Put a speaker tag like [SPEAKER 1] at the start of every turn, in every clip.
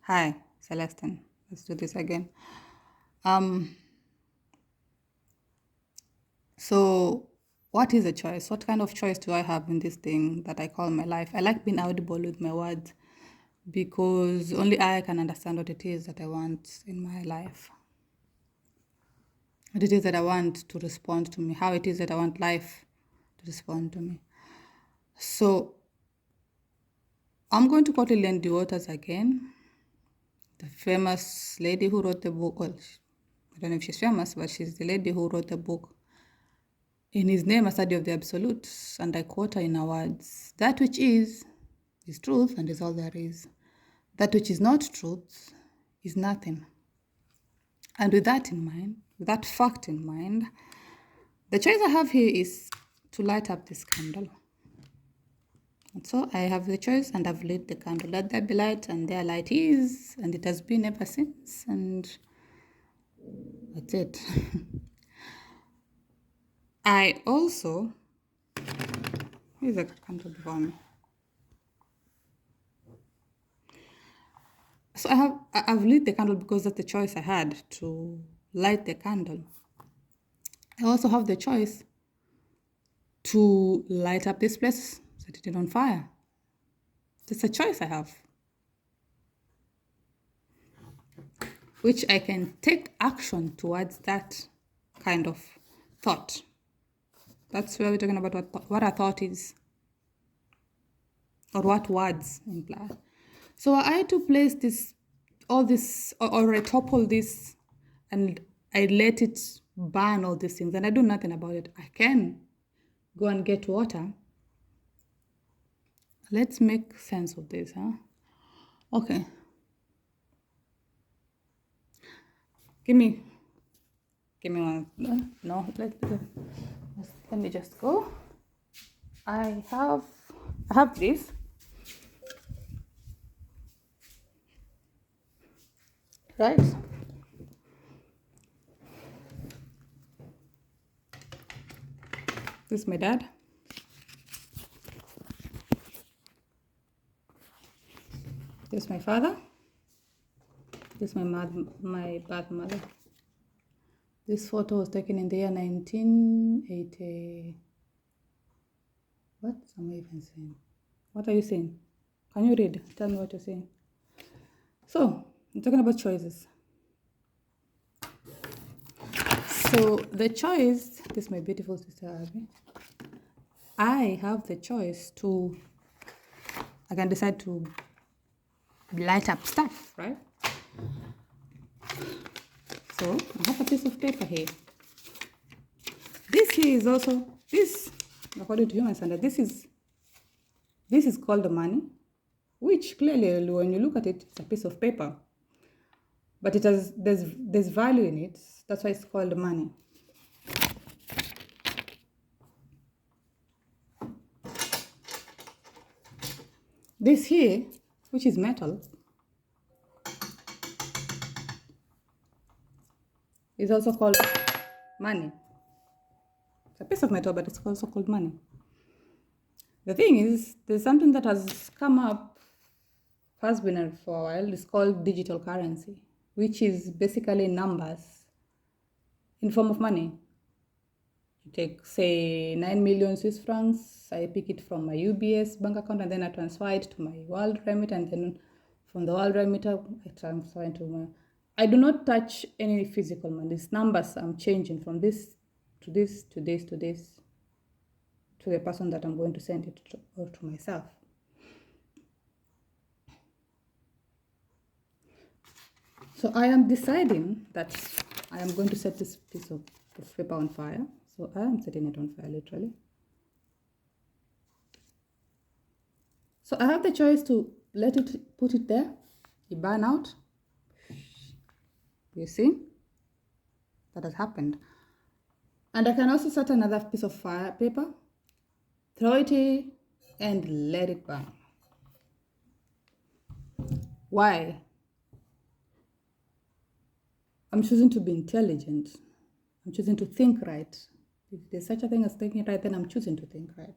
[SPEAKER 1] Hi, Celestine. Let's do this again. Um, so what is a choice? What kind of choice do I have in this thing that I call my life? I like being audible with my words because only I can understand what it is that I want in my life. What it is that I want to respond to me, how it is that I want life to respond to me. So I'm going to quote Lillian Waters again, the famous lady who wrote the book. Well, I don't know if she's famous, but she's the lady who wrote the book In His Name, a Study of the Absolute, and I quote her in her words: "That which is truth, and is all there is. That which is not truth is nothing." And with that in mind, with that fact in mind, the choice I have here is to light up this candle. And so I have the choice, and I've lit the candle. Let there be light, and there light is, and it has been ever since, and that's it. I also, here's a candle before me. So I've lit the candle because that's the choice I had to light the candle. I also have the choice to light up this place, set it on fire. That's a choice I have, which I can take action towards that kind of thought. That's where we're talking about what a thought is, or what words imply. So I had to place all this, or I topple this, and I let it burn all these things, and I do nothing about it. I can go and get water. Let's make sense of this, huh? Okay. Give me one. No, let me just go. I have this. Right? This is my dad. This is my father. This is my birth mother. This photo was taken in the year 1980. What am I even saying? What are you saying? Can you read? Tell me what you're saying. So, I'm talking about choices. So, the choice, this is my beautiful sister Abby. I have the choice I can decide to light up stuff, right? So, I have a piece of paper here. This here is also, according to human standard, this is called money, which clearly, when you look at it, it's a piece of paper. But there's value in it. That's why it's called money. This here, which is metal, is also called money. It's a piece of metal, but it's also called money. The thing is, there's something that has come up, has been around for a while. It's called digital currency, which is basically numbers in form of money. You take, say, 9 million Swiss francs. I pick it from my UBS bank account, and then I transfer it to my World Remit, and then from the World Remit, I transfer it to my... I do not touch any physical money. These numbers I'm changing from this to this to this to this to the person that I'm going to send it to, or to myself. So I am deciding that I am going to set this piece of paper on fire. So I am setting it on fire, literally. So I have the choice to put it there, it burn out. You see? That has happened. And I can also set another piece of paper, throw it in, and let it burn. Why? I'm choosing to be intelligent. I'm choosing to think right. If there's such a thing as thinking right, then I'm choosing to think right.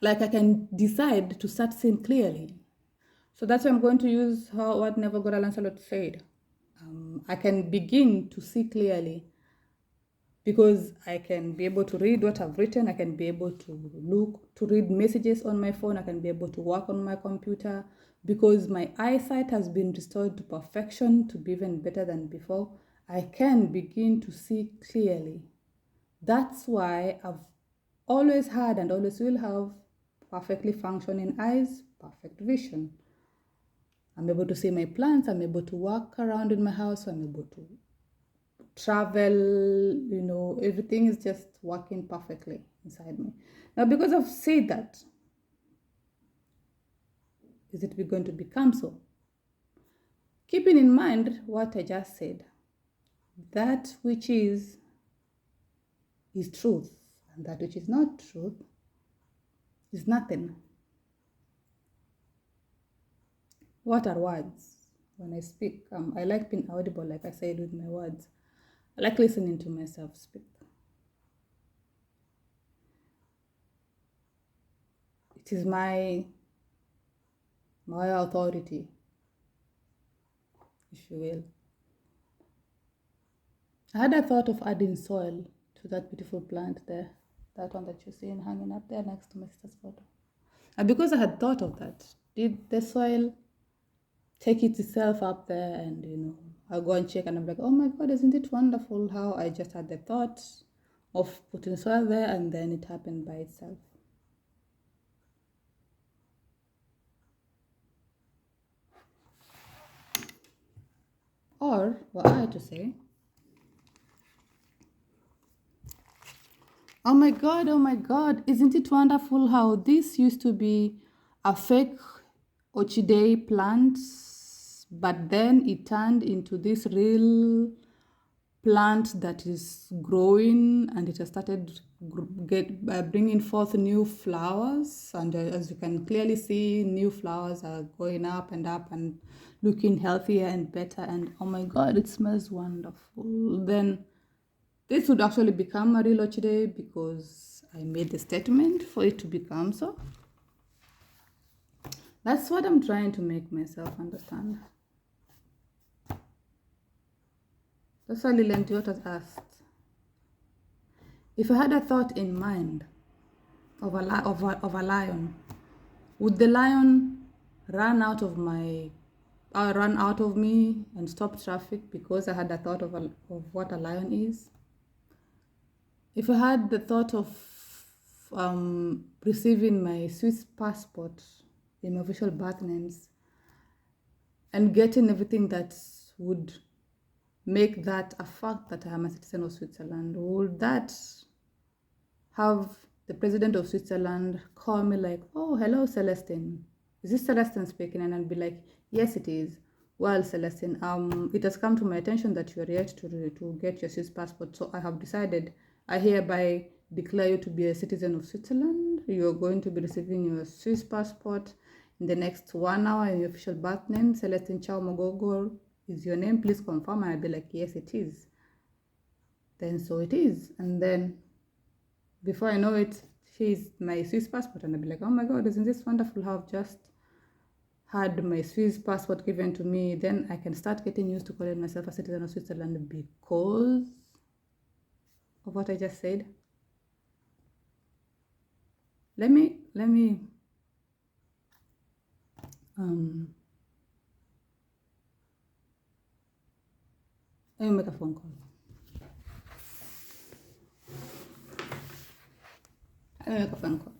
[SPEAKER 1] Like, I can decide to start seeing clearly. So that's why I'm going to use what Neville Goddard Lancelot said. I can begin to see clearly because I can be able to read what I've written. I can be able to read messages on my phone. I can be able to work on my computer because my eyesight has been restored to perfection, to be even better than before. I can begin to see clearly. That's why I've always had and always will have perfectly functioning eyes, perfect vision. I'm able to see my plants. I'm able to walk around in my house. I'm able to travel, everything is just working perfectly inside me. Now, because I've said that, is it going to become so? Keeping in mind what I just said, that which is truth, and that which is not truth is nothing. What are words? When I speak, I like being audible, like I said, with my words. I like listening to myself speak. It is my authority, if you will. I had a thought of adding soil to that beautiful plant there, that one that you're seeing hanging up there next to my sister's photo. And because I had thought of that, did the soil take itself up there? And I'll go and check and I'm like, oh my God, isn't it wonderful how I just had the thought of putting soil there and then it happened by itself. Or what I had to say, oh my God, isn't it wonderful how this used to be a fake orchidea plant, but then it turned into this real plant that is growing and it has started bringing forth new flowers. And as you can clearly see, new flowers are going up and looking healthier and better. And oh my God, it smells wonderful. Then this would actually become a real orchidea because I made the statement for it to become so. That's what I'm trying to make myself understand. That's why Lilian Diot has asked, if I had a thought in mind of a lion, would the lion run out of me and stop traffic because I had a thought of what a lion is? If I had the thought of receiving my Swiss passport in my official birth names and getting everything that would make that a fact that I am a citizen of Switzerland, would that have the president of Switzerland call me like, oh, hello, Celestine. Is this Celestine speaking? And I'd be like, yes, it is. Well, Celestine, it has come to my attention that you are yet to get your Swiss passport. So I have decided, I hereby declare you to be a citizen of Switzerland. You are going to be receiving your Swiss passport in the next 1 hour, and your official birth name, Celestine Chao Mogogo, is your name. Please confirm. And I'd be like, yes, it is. Then so it is. And then before I know it, she's my Swiss passport. And I'd be like, oh my God, isn't this wonderful how I've just had my Swiss passport given to me? Then I can start getting used to calling myself a citizen of Switzerland because of what I just said. Let me make a phone call. Let me make a phone call.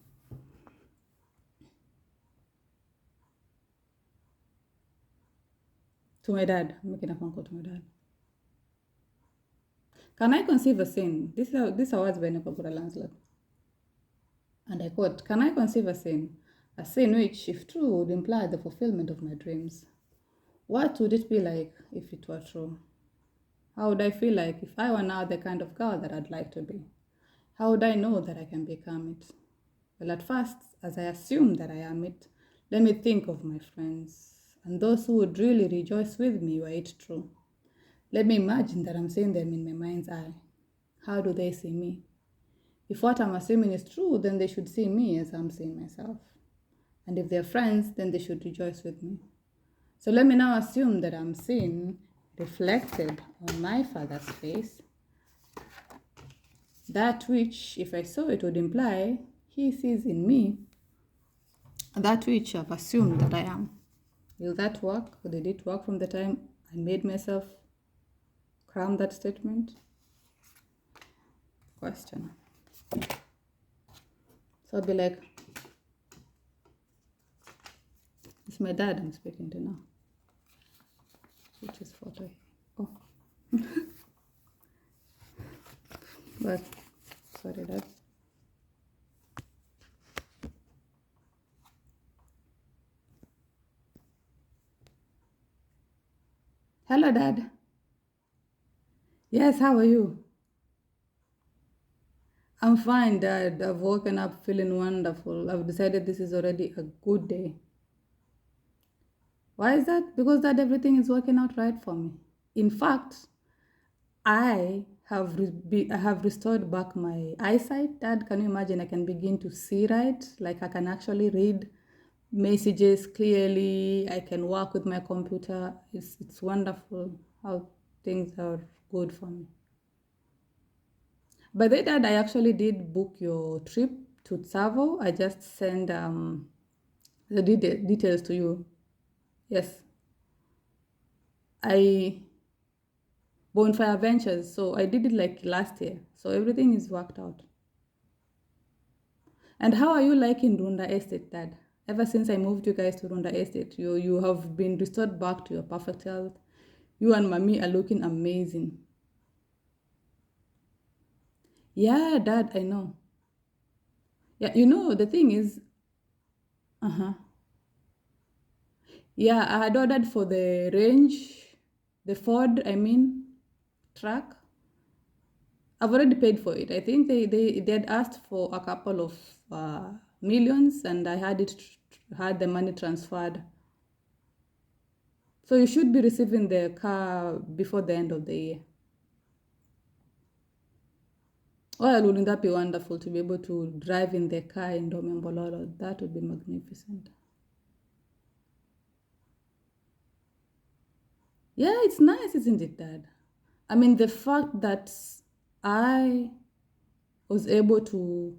[SPEAKER 1] To my dad. I'm making a phone call to my dad. Can I conceive a sin? These are words by Neville Goddard Lancelot. And I quote, can I conceive a sin? A sin which, if true, would imply the fulfillment of my dreams. What would it be like if it were true? How would I feel like if I were now the kind of girl that I'd like to be? How would I know that I can become it? Well, at first, as I assume that I am it, let me think of my friends and those who would really rejoice with me were it true. Let me imagine that I'm seeing them in my mind's eye. How do they see me? If what I'm assuming is true, then they should see me as I'm seeing myself. And if they're friends, then they should rejoice with me. So let me now assume that I'm seeing reflected on my father's face that which, if I saw it, would imply he sees in me that which I've assumed that I am. Will that work? Or did it work from the time I made myself cram that statement? Question. So I'll be like, it's my dad I'm speaking to now. Which is photo. Oh. But, sorry, Dad. Hello, Dad. Yes, how are you? I'm fine, Dad. I've woken up feeling wonderful. I've decided this is already a good day. Why is that? Because that everything is working out right for me. In fact, I have restored back my eyesight. Dad, can you imagine? I can begin to see right. Like I can actually read messages clearly. I can work with my computer. It's wonderful how things are good for me. By the way, Dad, I actually did book your trip to Tsavo. I just sent the details to you. Yes, I Bonfire Ventures. So I did it like last year. So everything is worked out. And how are you liking Runda Estate, Dad? Ever since I moved you guys to Runda Estate, you have been restored back to your perfect health. You and Mommy are looking amazing. Yeah, Dad, I know. Yeah, the thing is, uh-huh. Yeah, I had ordered for the range, the Ford, truck. I've already paid for it. I think they had asked for a couple of millions, and I had the money transferred. So you should be receiving the car before the end of the year. Well, wouldn't that be wonderful to be able to drive in the car in Domembololo? That would be magnificent. Yeah, it's nice, isn't it, Dad? I mean, the fact that I was able to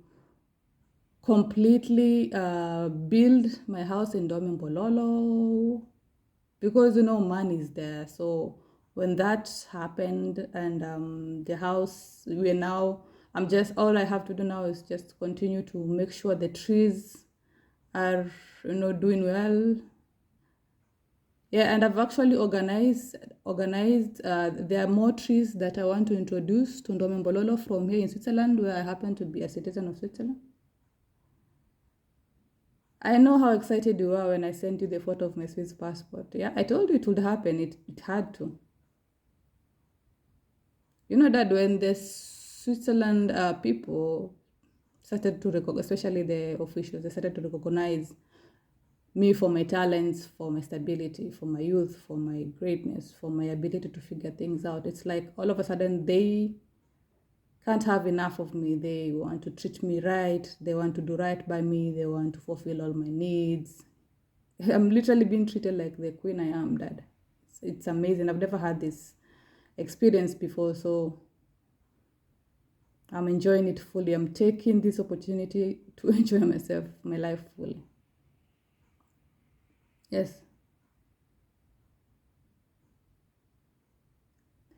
[SPEAKER 1] completely build my house in Domembololo because money is there. So when that happened and the house, we're now, I'm just, all I have to do now is just continue to make sure the trees are doing well. Yeah, and I've actually organized. There are more trees that I want to introduce to Ndomembololo from here in Switzerland, where I happen to be a citizen of Switzerland. I know how excited you were when I sent you the photo of my Swiss passport. Yeah, I told you it would happen. It had to. You know that when the Switzerland people started to recognize, especially the officials, they started to recognize me for my talents, for my stability, for my youth, for my greatness, for my ability to figure things out. It's like all of a sudden they can't have enough of me. They want to treat me right. They want to do right by me. They want to fulfill all my needs. I'm literally being treated like the queen I am, Dad. It's amazing. I've never had this experience before, so I'm enjoying it fully. I'm taking this opportunity to enjoy myself, my life fully. Yes.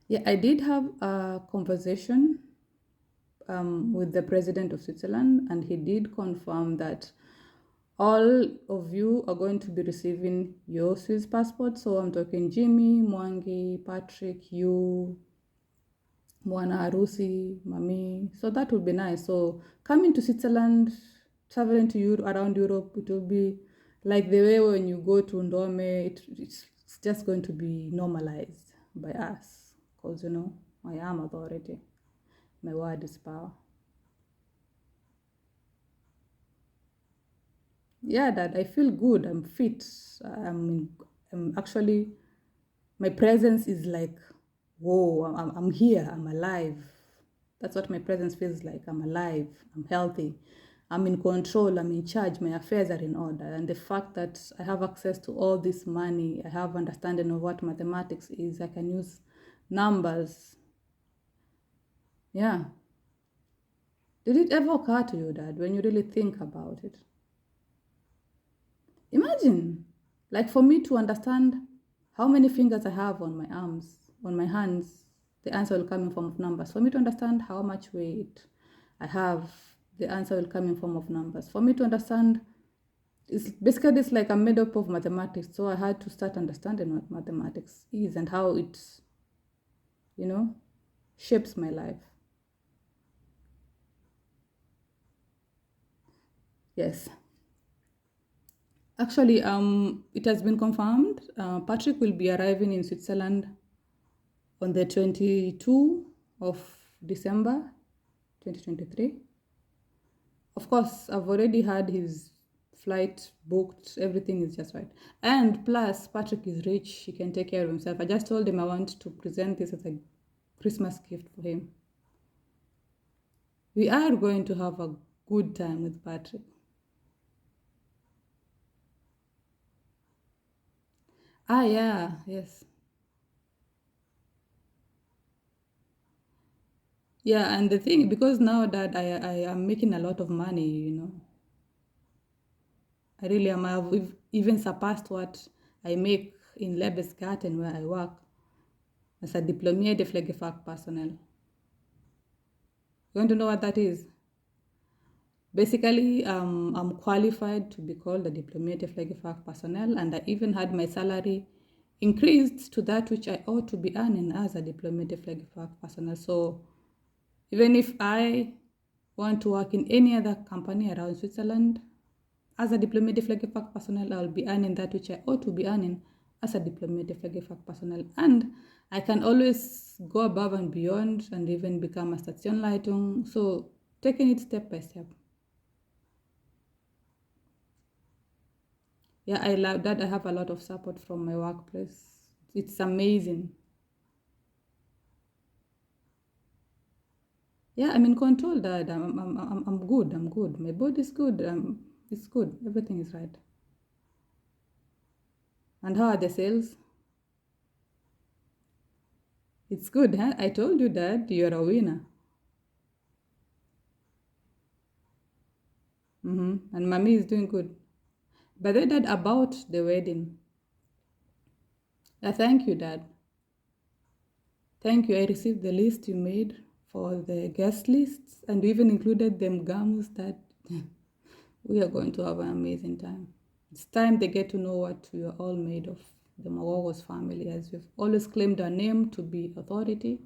[SPEAKER 1] Yeah, I did have a conversation with the president of Switzerland, and he did confirm that all of you are going to be receiving your Swiss passport. So I'm talking Jimmy, Mwangi, Patrick, you, Mwana Arusi, Mami. So that would be nice. So coming to Switzerland, traveling to around Europe, it will be like the way when you go to Ndome, it's just going to be normalized by us. Because, I am authority. My word is power. Yeah, Dad, I feel good. I'm fit. I'm actually, my presence is like, whoa, I'm here. I'm alive. That's what my presence feels like. I'm alive. I'm healthy. I'm in control, I'm in charge, my affairs are in order. And the fact that I have access to all this money, I have understanding of what mathematics is, I can use numbers. Yeah. Did it ever occur to you, Dad, when you really think about it? Imagine, like for me to understand how many fingers I have on my arms, on my hands, the answer will come in form of numbers. For me to understand how much weight I have, the answer will come in form of numbers. For me to understand, it's basically it's like I'm made up of mathematics, so I had to start understanding what mathematics is and how it, you know, shapes my life. Yes. Actually, it has been confirmed. Patrick will be arriving in Switzerland on the 22 of December 2023. Of course, I've already had his flight booked. Everything is just right. And plus, Patrick is rich. He can take care of himself. I just told him I want to present this as a Christmas gift for him. We are going to have a good time with Patrick. Ah, yeah, yes. Yeah, and the thing, because now that I am making a lot of money, I really am. I've even surpassed what I make in Lebesgarten where I work as a diplomierte Pflegefach personnel. You want to know what that is? Basically, I'm qualified to be called a diplomierte Pflegefach personnel, and I even had my salary increased to that which I ought to be earning as a diplomierte Pflegefach personnel. So even if I want to work in any other company around Switzerland, as a diplomatic Pflegefach personnel, I'll be earning that which I ought to be earning as a diplomatic Pflegefach personnel. And I can always go above and beyond and even become a Stationleitung. So taking it step by step. Yeah, I love that. I have a lot of support from my workplace. It's amazing. Yeah, I'm in control, Dad. I'm good. I'm good. My body is good. It's good. Everything is right. And how are the sales? It's good, huh? I told you, Dad, you're a winner. And mommy is doing good. But they did about the wedding. Thank you, Dad. Thank you. I received the list you made for the guest lists, and we even included them gums that we are going to have an amazing time. It's time they get to know what we are all made of, the Mawagos family, as we've always claimed our name to be authority,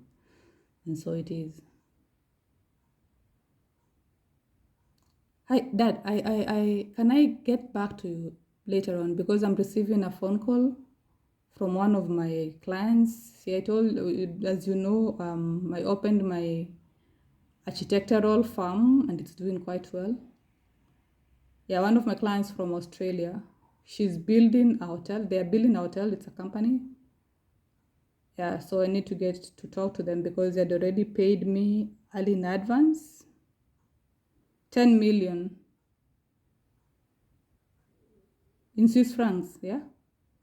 [SPEAKER 1] and so it is. Hi, Dad. I can I get back to you later on because I'm receiving a phone call from one of my clients. See, I told, as you know, I opened my architectural firm and it's doing quite well. Yeah, one of my clients from Australia, she's building a hotel. They are building a hotel. It's a company. Yeah, so I need to get to talk to them because they had already paid me early in advance 10 million in Swiss francs. Yeah,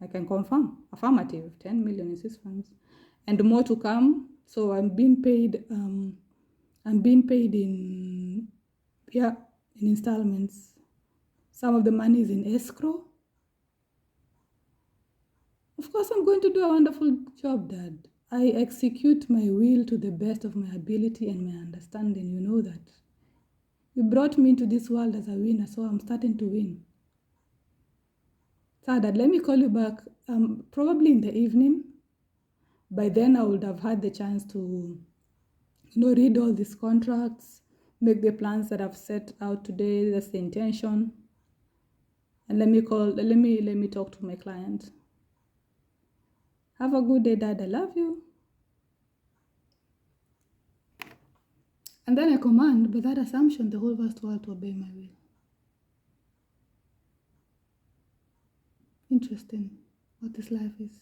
[SPEAKER 1] I can confirm. Affirmative, 10 million in Swiss francs. And more to come. So I'm being paid in installments. Some of the money is in escrow. Of course, I'm going to do a wonderful job, Dad. I execute my will to the best of my ability and my understanding. You know that. You brought me into this world as a winner, so I'm starting to win. So, Dad, let me call you back probably in the evening. By then, I would have had the chance to, read all these contracts, make the plans that I've set out today. That's the intention. And let me talk to my client. Have a good day, Dad. I love you. And then I command, by that assumption, the whole vast world to obey my will. Interesting what this life is.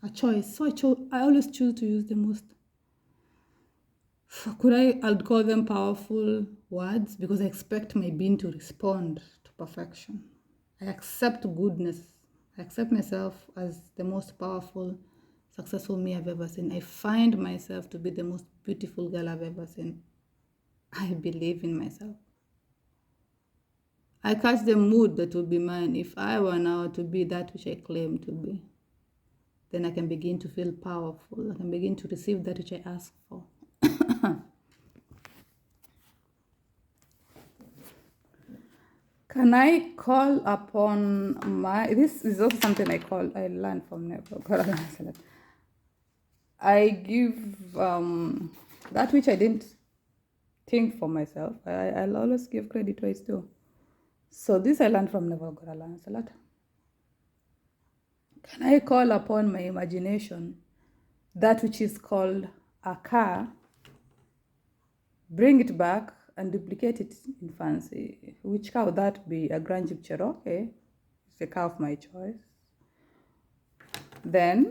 [SPEAKER 1] A choice. So I always choose to use the most I'll call them powerful words because I expect my being to respond to perfection. I accept goodness. I accept myself as the most powerful, successful me I've ever seen. I find myself to be the most beautiful girl I've ever seen. I believe in myself. I catch the mood that will be mine if I were now to be that which I claim to be. Then I can begin to feel powerful. I can begin to receive that which I ask for. Can I call upon this is also something I learned from Neville. I give that which I didn't think for myself. I'll always give credit where it's due. So this I learned from Neville Goralansalat. Can I call upon my imagination that which is called a car, bring it back and duplicate it in fancy? Which car would that be? A Grand Jeep Cherokee. It's a car of my choice. Then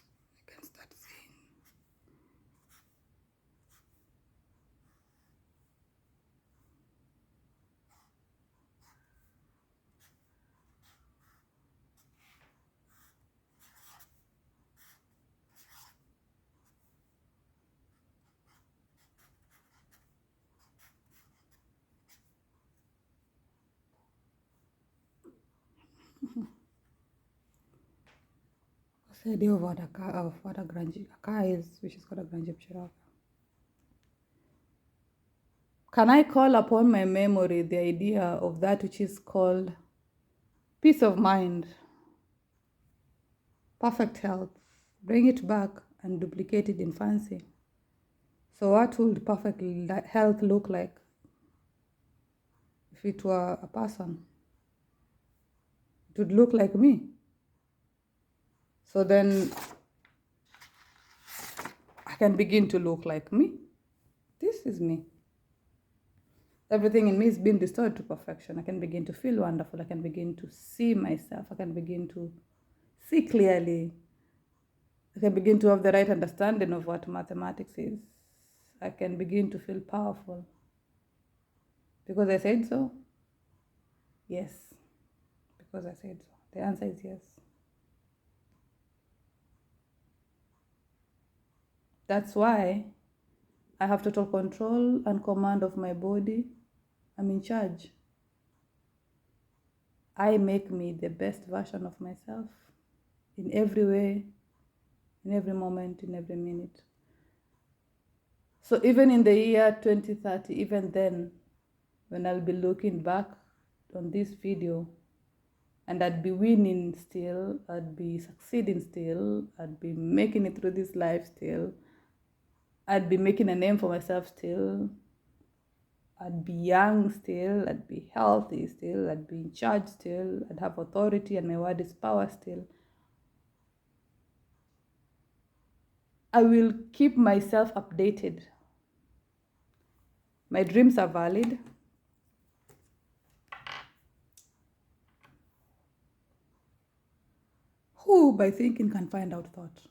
[SPEAKER 1] I can start saying, what's the idea of what a Grand Jeep a car is, which is called a Grand Jeep Cherokee? Can I call upon my memory the idea of that which is called peace of mind, perfect health, bring it back and duplicate it in fancy? So what would perfect health look like if it were a person? It would look like me. So then I can begin to look like me. This is me. Everything in me is being restored to perfection. I can begin to feel wonderful. I can begin to see myself. I can begin to see clearly. I can begin to have the right understanding of what mathematics is. I can begin to feel powerful. Because I said so? Yes. Because I said so. The answer is yes. That's why I have total control and command of my body. I'm in charge. I make me the best version of myself in every way, in every moment, in every minute. So even in the year 2030, even then, when I'll be looking back on this video, and I'd be winning still, I'd be succeeding still, I'd be making it through this life still, I'd be making a name for myself still, I'd be young still, I'd be healthy still, I'd be in charge still, I'd have authority and my word is power still. I will keep myself updated. My dreams are valid. Who by thinking can find out thought?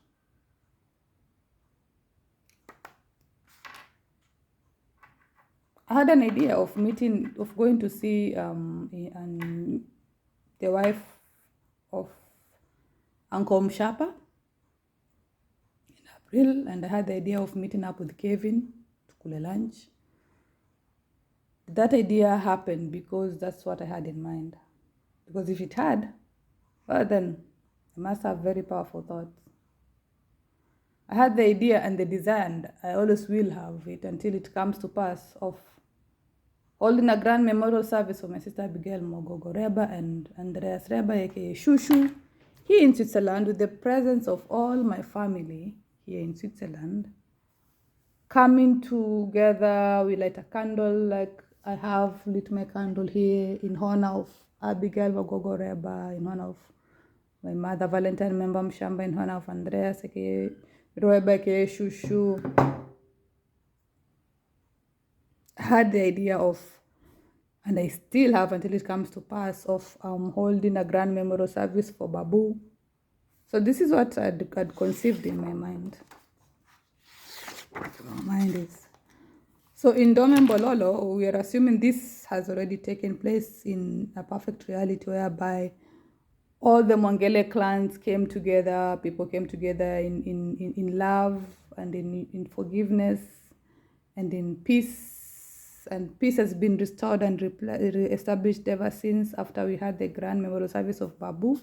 [SPEAKER 1] I had an idea of going to see the wife of Uncle Mshapa in April, and I had the idea of meeting up with Kevin to cool lunch. That idea happened because that's what I had in mind. Because if it had, well then I must have very powerful thoughts. I had the idea and the desire, and I always will have it until it comes to pass, of holding a grand memorial service for my sister Abigail Mogogo Reba and Andreas Reba, aka Shushu, here in Switzerland, with the presence of all my family here in Switzerland, coming together. We light a candle, like I have lit my candle here in honor of Abigail Mogogo Reba, in honor of my mother Valentine Member Mshamba, in honor of Andreas aka Reba aka Shushu. I had the idea of And I still have until it comes to pass of holding a grand memorial service for Babu. So this is what I'd conceived in my mind. My mind is. So in Dome Bololo, we are assuming this has already taken place in a perfect reality whereby all the Mongele clans came together, people came together in love and in forgiveness and in peace. And peace has been restored and re-established ever since after we had the grand memorial service of Babu.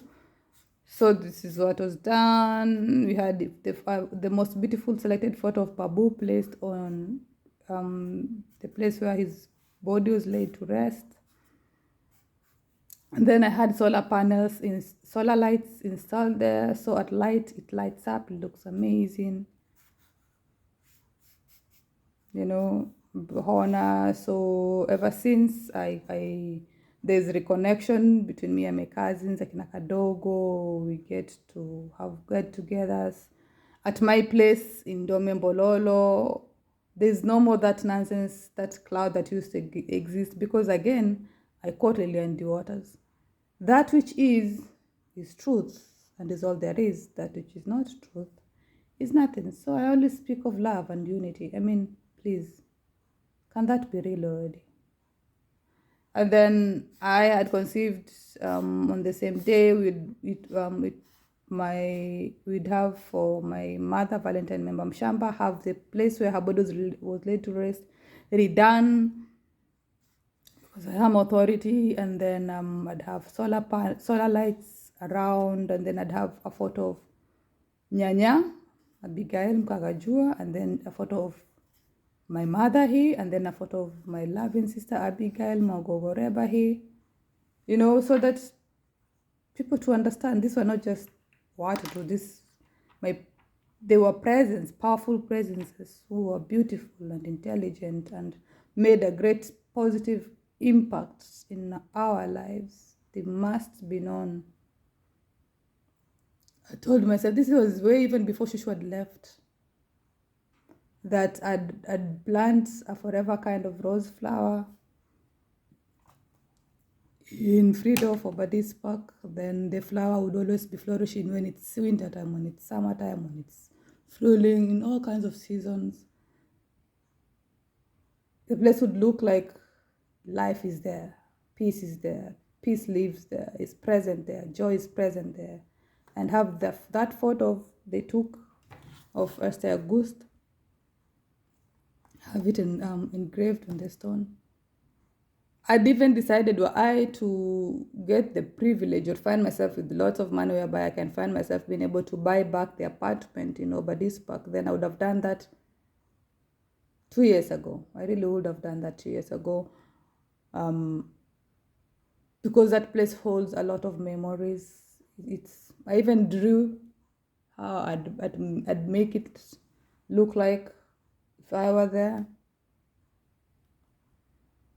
[SPEAKER 1] So this is what was done. We had the most beautiful selected photo of Babu placed on the place where his body was laid to rest. And then I had solar panels, solar lights installed there. So at light, it lights up, it looks amazing. You know, honor. So ever since there's reconnection between me and my cousins, like in Akadogo, we get to have get-togethers. At my place in Dome Bololo, there's no more that nonsense, that cloud that used to exist, because again, I quote Lilian Waters. That which is truth, and is all there is. That which is not truth is nothing. So I always speak of love and unity. I mean, please, can that be real already? And then I had conceived on the same day we'd have for my mother, Valentine Member Mshamba, have the place where her body was laid to rest redone, because I am authority. And then I'd have solar lights around, and then I'd have a photo of Nyanya Abigail Mkagajua, and then a photo of my mother here, and then a photo of my loving sister Abigail Mogogoreba here. You know, so that people to understand these were not just what to do. They were presence, powerful presences who were beautiful and intelligent and made a great positive impact in our lives. They must be known. I told myself, this was way even before Shushu had left, that I'd plant a forever kind of rose flower in Freedom for Badis Park. Then the flower would always be flourishing when it's winter time, when it's summertime, when it's flowering in all kinds of seasons. The place would look like life is there, peace is there, peace lives there, is present there, joy is present there. And have that photo they took of Esther August, have it engraved on the stone. I'd even decided, were I to get the privilege or find myself with lots of money whereby I can find myself being able to buy back the apartment in Obadis Park, then I would have done that 2 years ago. I really would have done that 2 years ago. Because that place holds a lot of memories. I even drew how I'd make it look like if I were there.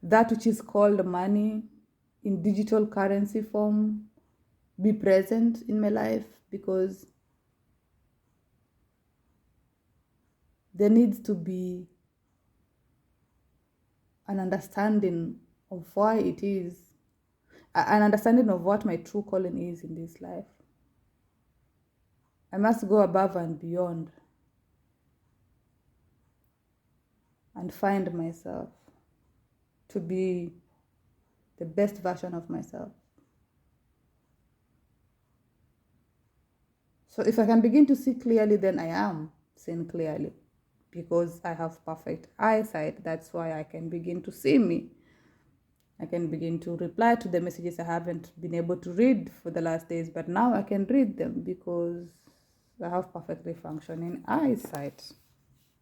[SPEAKER 1] That which is called money in digital currency form be present in my life, because there needs to be an understanding of why it is, an understanding of what my true calling is in this life. I must go above and beyond and find myself to be the best version of myself. So if I can begin to see clearly, then I am seeing clearly, because I have perfect eyesight. That's why I can begin to see me. I can begin to reply to the messages I haven't been able to read for the last days, but now I can read them because I have perfectly functioning eyesight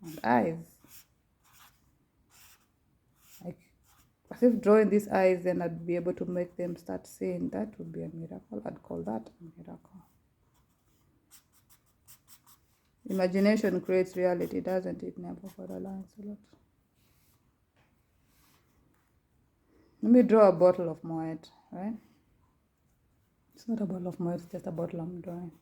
[SPEAKER 1] and eyes. As if drawing these eyes, then I'd be able to make them start seeing. That would be a miracle. I'd call that a miracle. Imagination creates reality, doesn't it? Never for a Lancelot. Let me draw a bottle of Moet, right? It's not a bottle of Moet, it's just a bottle I'm drawing.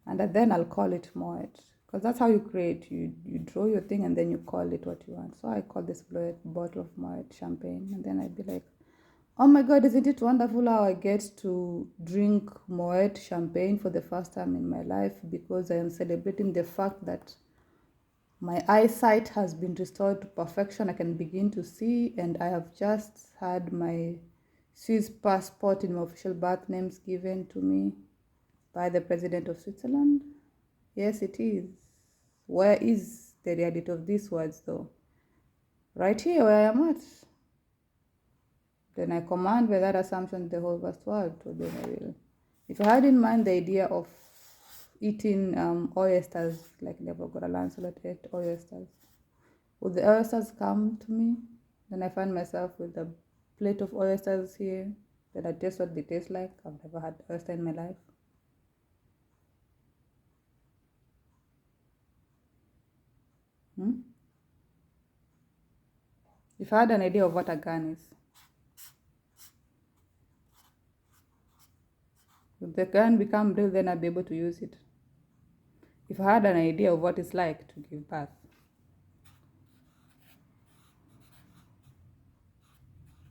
[SPEAKER 1] And then I'll call it Moet. Because that's how you create. You draw your thing and then you call it what you want. So I call this bottle of Moet champagne, and then I'd be like, oh my God, isn't it wonderful how I get to drink Moet champagne for the first time in my life, because I am celebrating the fact that my eyesight has been restored to perfection. I can begin to see, and I have just had my Swiss passport in my official birth names given to me by the President of Switzerland. Yes, it is. Where is the reality of these words, though? Right here where I am at. Then I command by that assumption the whole vast world, to then I will. If I had in mind the idea of eating oysters, like Nebuchadnezzar Lancelot ate oysters, would the oysters come to me? Then I find myself with a plate of oysters here that I taste what they taste like. I've never had oyster in my life. If I had an idea of what a gun is, if the gun become real, then I'll be able to use it. If I had an idea of what it's like to give birth,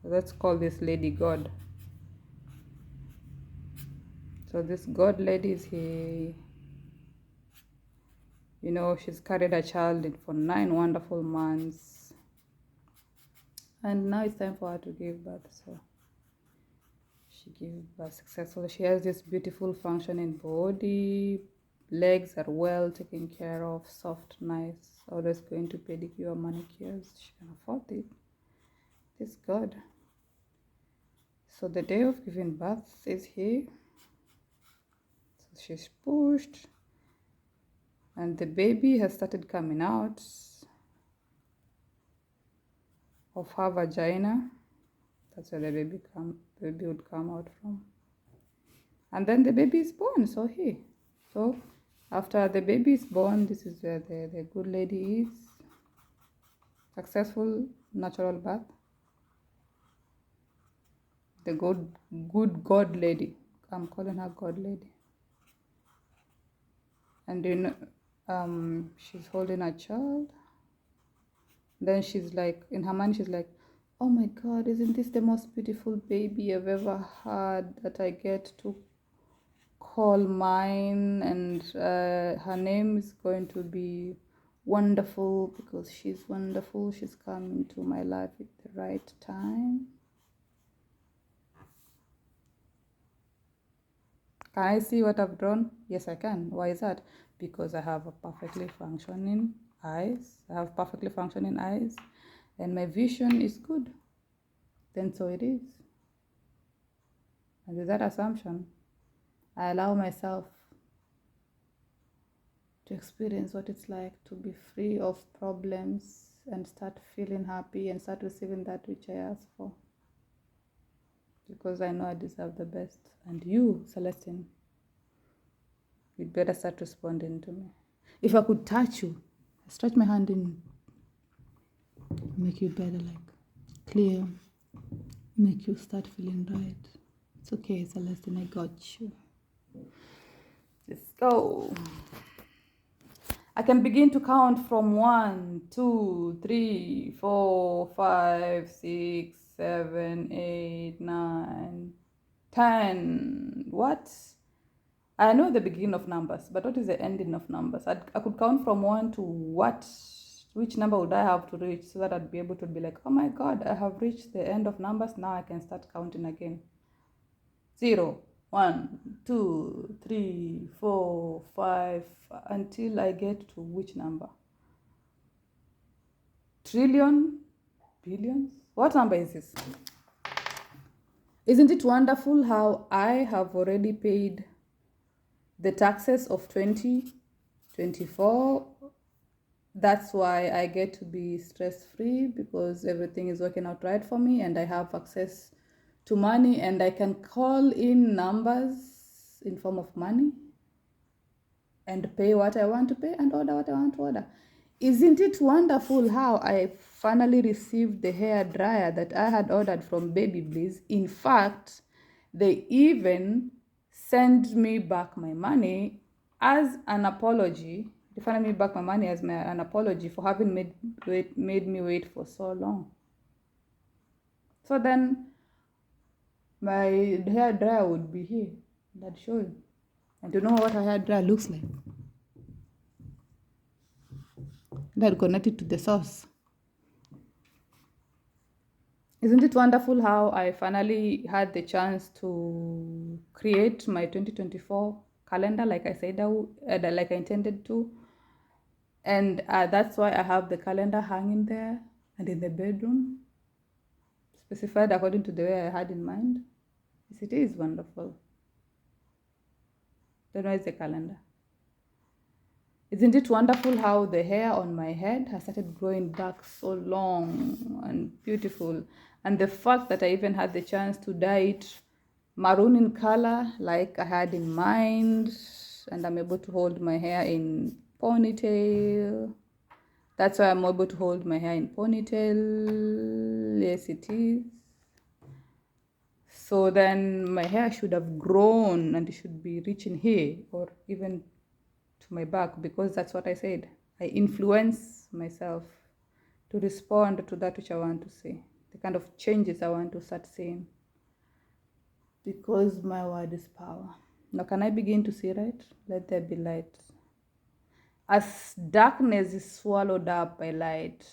[SPEAKER 1] let's call this lady God. So this God lady is here. You know, she's carried a child for 9 wonderful months. And now it's time for her to give birth. So she gives birth successfully. She has this beautiful functioning body. Legs are well taken care of, soft, nice. Always going to pedicure, manicures. She can afford it. This God. So the day of giving birth is here. So she's pushed. And the baby has started coming out of her vagina. That's where the baby would come out from. And then the baby is born. So here. So after the baby is born, this is where the good lady is. Successful natural birth. The good God lady. I'm calling her God lady. And you know, she's holding a child. Then she's like, in her mind, she's like, oh my God, isn't this the most beautiful baby I've ever had, that I get to call mine? And her name is going to be Wonderful, because she's wonderful. She's come into my life at the right time. Can I see what I've drawn? Yes, I can. Why is that? Because I have a perfectly functioning eyes. I have perfectly functioning eyes, and my vision is good. Then so it is. And with that assumption, I allow myself to experience what it's like to be free of problems and start feeling happy and start receiving that which I ask for. Because I know I deserve the best. And you, Celestine, you'd better start responding to me. If I could touch you, stretch my hand in, make you better, like clear, make you start feeling right. It's okay, Celestine, I got you. Let's go. I can begin to count from 1, 2, 3, 4, 5, 6, 7, 8, 9, 10. What? I know the beginning of numbers, but what is the ending of numbers? I could count from 1 to what? Which number would I have to reach so that I'd be able to be like, oh my God, I have reached the end of numbers. Now I can start counting again. 0, 1, 2, 3, 4, 5, until I get to which number? Trillion? Billions? What number is this? Isn't it wonderful how I have already paid the taxes of 2024? That's why I get to be stress-free, because everything is working out right for me and I have access to money, and I can call in numbers in form of money and pay what I want to pay and order what I want to order. Isn't it wonderful how I finally received the hair dryer that I had ordered from Baby Bliss? In fact, they even sent me back my money as an apology refunded me back my money as an apology for having made me wait for so long. So then my hair dryer would be here. That show you. And to know what a hair dryer looks like. That connected to the source. Isn't it wonderful how I finally had the chance to create my 2024 calendar like I said like I intended to? And that's why I have the calendar hanging there and in the bedroom, specified according to the way I had in mind. Yes, it is wonderful. Then where is the calendar? Isn't it wonderful how the hair on my head has started growing back so long and beautiful? And the fact that I even had the chance to dye it maroon in color like I had in mind, and I'm able to hold my hair in ponytail. That's why I'm able to hold my hair in ponytail. Yes, it is. So then my hair should have grown and it should be reaching here or even to my back, because that's what I said. I influence myself to respond to that which I want to see, the kind of changes I want to start seeing, because my word is power. Now, can I begin to see right? Let there be light. As darkness is swallowed up by light,